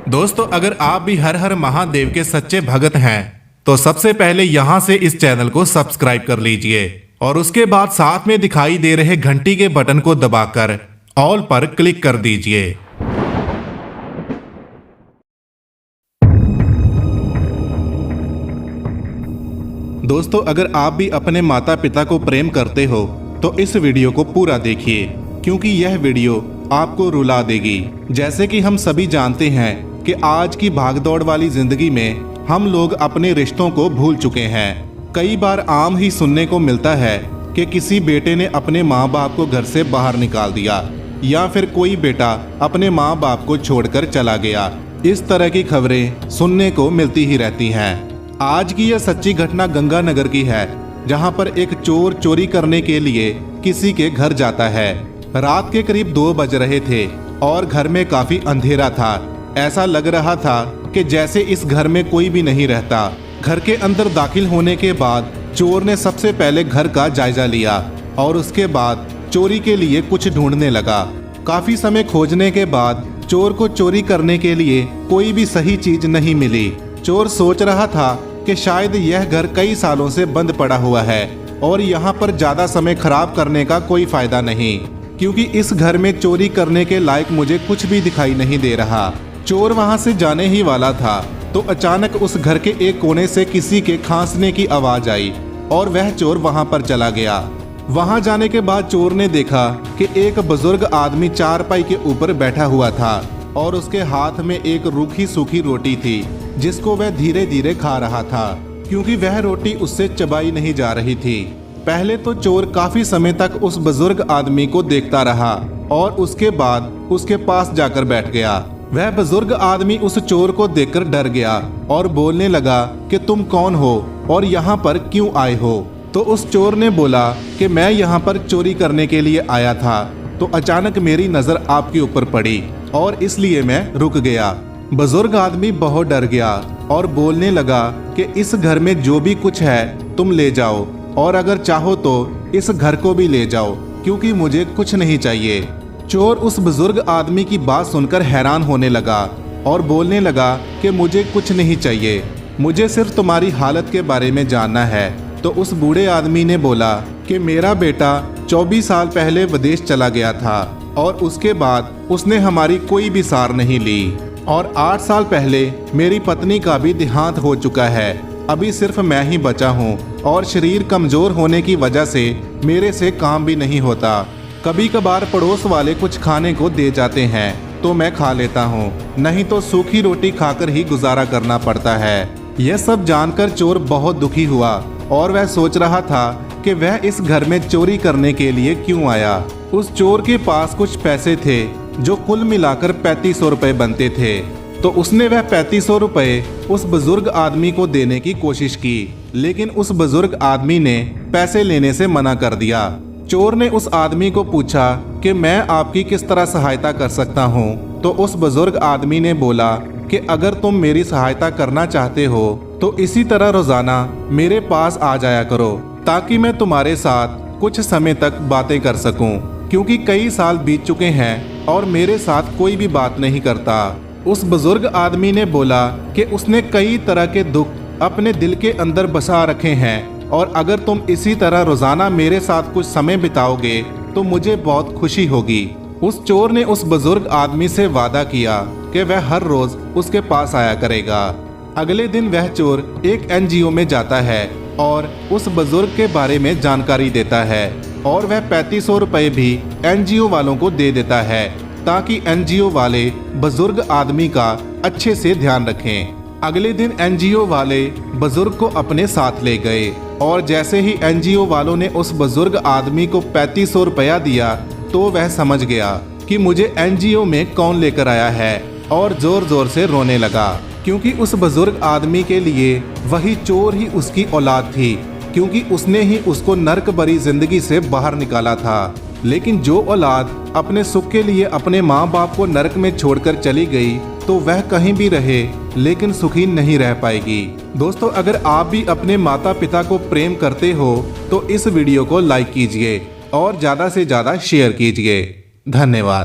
दोस्तों, अगर आप भी हर हर महादेव के सच्चे भगत हैं तो सबसे पहले यहां से इस चैनल को सब्सक्राइब कर लीजिए और उसके बाद साथ में दिखाई दे रहे घंटी के बटन को दबाकर ऑल पर क्लिक कर दीजिए। दोस्तों, अगर आप भी अपने माता पिता को प्रेम करते हो तो इस वीडियो को पूरा देखिए, क्योंकि यह वीडियो आपको रुला देगी। जैसे कि हम सभी जानते हैं कि आज की भागदौड़ वाली जिंदगी में हम लोग अपने रिश्तों को भूल चुके हैं। कई बार आम ही सुनने को मिलता है कि किसी बेटे ने अपने माँ बाप को घर से बाहर निकाल दिया या फिर कोई बेटा अपने माँ बाप को छोड़कर चला गया। इस तरह की खबरें सुनने को मिलती ही रहती हैं। आज की यह सच्ची घटना गंगानगर की है, जहां पर एक चोर चोरी करने के लिए किसी के घर जाता है। रात के करीब 2 बज रहे थे और घर में काफी अंधेरा था। ऐसा लग रहा था कि जैसे इस घर में कोई भी नहीं रहता। घर के अंदर दाखिल होने के बाद चोर ने सबसे पहले घर का जायजा लिया और उसके बाद चोरी के लिए कुछ ढूंढने लगा। काफी समय खोजने के बाद चोर को चोरी करने के लिए कोई भी सही चीज नहीं मिली। चोर सोच रहा था कि शायद यह घर कई सालों से बंद पड़ा हुआ है और यहाँ पर ज्यादा समय खराब करने का कोई फायदा नहीं, क्योंकि इस घर में चोरी करने के लायक मुझे कुछ भी दिखाई नहीं दे रहा। चोर वहां से जाने ही वाला था तो अचानक उस घर के एक कोने से किसी के खांसने की आवाज आई और वह चोर वहां पर चला गया। वहां जाने के बाद चोर ने देखा कि एक बुजुर्ग आदमी चारपाई के ऊपर बैठा हुआ था और उसके हाथ में एक रूखी सूखी रोटी थी, जिसको वह धीरे धीरे खा रहा था, क्योंकि वह रोटी उससे चबाई नहीं जा रही थी। पहले तो चोर काफी समय तक उस बुजुर्ग आदमी को देखता रहा और उसके बाद उसके पास जाकर बैठ गया। वह बुजुर्ग आदमी उस चोर को देखकर डर गया और बोलने लगा कि तुम कौन हो और यहाँ पर क्यों आए हो। तो उस चोर ने बोला कि मैं यहाँ पर चोरी करने के लिए आया था, तो अचानक मेरी नजर आपके ऊपर पड़ी और इसलिए मैं रुक गया। बुजुर्ग आदमी बहुत डर गया और बोलने लगा कि इस घर में जो भी कुछ है तुम ले जाओ और अगर चाहो तो इस घर को भी ले जाओ, क्योंकि मुझे कुछ नहीं चाहिए। चोर उस बुजुर्ग आदमी की बात सुनकर हैरान होने लगा और बोलने लगा कि मुझे कुछ नहीं चाहिए, मुझे सिर्फ तुम्हारी हालत के बारे में जानना है। तो उस बूढ़े आदमी ने बोला कि मेरा बेटा 24 साल पहले विदेश चला गया था और उसके बाद उसने हमारी कोई भी सार नहीं ली और 8 साल पहले मेरी पत्नी का भी देहांत हो चुका है। अभी सिर्फ मैं ही बचा हूँ और शरीर कमजोर होने की वजह से मेरे से काम भी नहीं होता। कभी कभार पड़ोस वाले कुछ खाने को दे जाते हैं तो मैं खा लेता हूँ, नहीं तो सूखी रोटी खाकर ही गुजारा करना पड़ता है। यह सब जानकर चोर बहुत दुखी हुआ और वह सोच रहा था कि वह इस घर में चोरी करने के लिए क्यों आया। उस चोर के पास कुछ पैसे थे जो कुल मिलाकर 3500 रुपए बनते थे, तो उसने वह 3500 रुपए उस बुजुर्ग आदमी को देने की कोशिश की, लेकिन उस बुजुर्ग आदमी ने पैसे लेने से मना कर दिया। चोर ने उस आदमी को पूछा कि मैं आपकी किस तरह सहायता कर सकता हूँ। तो उस बुजुर्ग आदमी ने बोला कि अगर तुम मेरी सहायता करना चाहते हो तो इसी तरह रोजाना मेरे पास आ जाया करो, ताकि मैं तुम्हारे साथ कुछ समय तक बातें कर सकूं, क्योंकि कई साल बीत चुके हैं और मेरे साथ कोई भी बात नहीं करता। उस बुजुर्ग आदमी ने बोला कि उसने कई तरह के दुख अपने दिल के अंदर बसा रखे हैं और अगर तुम इसी तरह रोजाना मेरे साथ कुछ समय बिताओगे तो मुझे बहुत खुशी होगी। उस चोर ने उस बुजुर्ग आदमी से वादा किया कि वह हर रोज उसके पास आया करेगा। अगले दिन वह चोर एक एनजीओ में जाता है और उस बुजुर्ग के बारे में जानकारी देता है और वह 3500 रुपए भी एनजीओ वालों को दे देता है, ताकि एनजीओ वाले बुजुर्ग आदमी का अच्छे से ध्यान रखें। अगले दिन एनजीओ वाले बुजुर्ग को अपने साथ ले गए और जैसे ही एनजीओ वालों ने उस बुजुर्ग आदमी को 3500 रुपया दिया तो वह समझ गया कि मुझे एनजीओ में कौन लेकर आया है और जोर जोर से रोने लगा, क्योंकि उस बुजुर्ग आदमी के लिए वही चोर ही उसकी औलाद थी, क्योंकि उसने ही उसको नर्क भरी जिंदगी से बाहर निकाला था। लेकिन जो औलाद अपने सुख के लिए अपने माँ बाप को नरक में छोड़कर चली गई तो वह कहीं भी रहे लेकिन सुखी नहीं रह पाएगी। दोस्तों, अगर आप भी अपने माता पिता को प्रेम करते हो तो इस वीडियो को लाइक कीजिए और ज़्यादा से ज़्यादा शेयर कीजिए। धन्यवाद।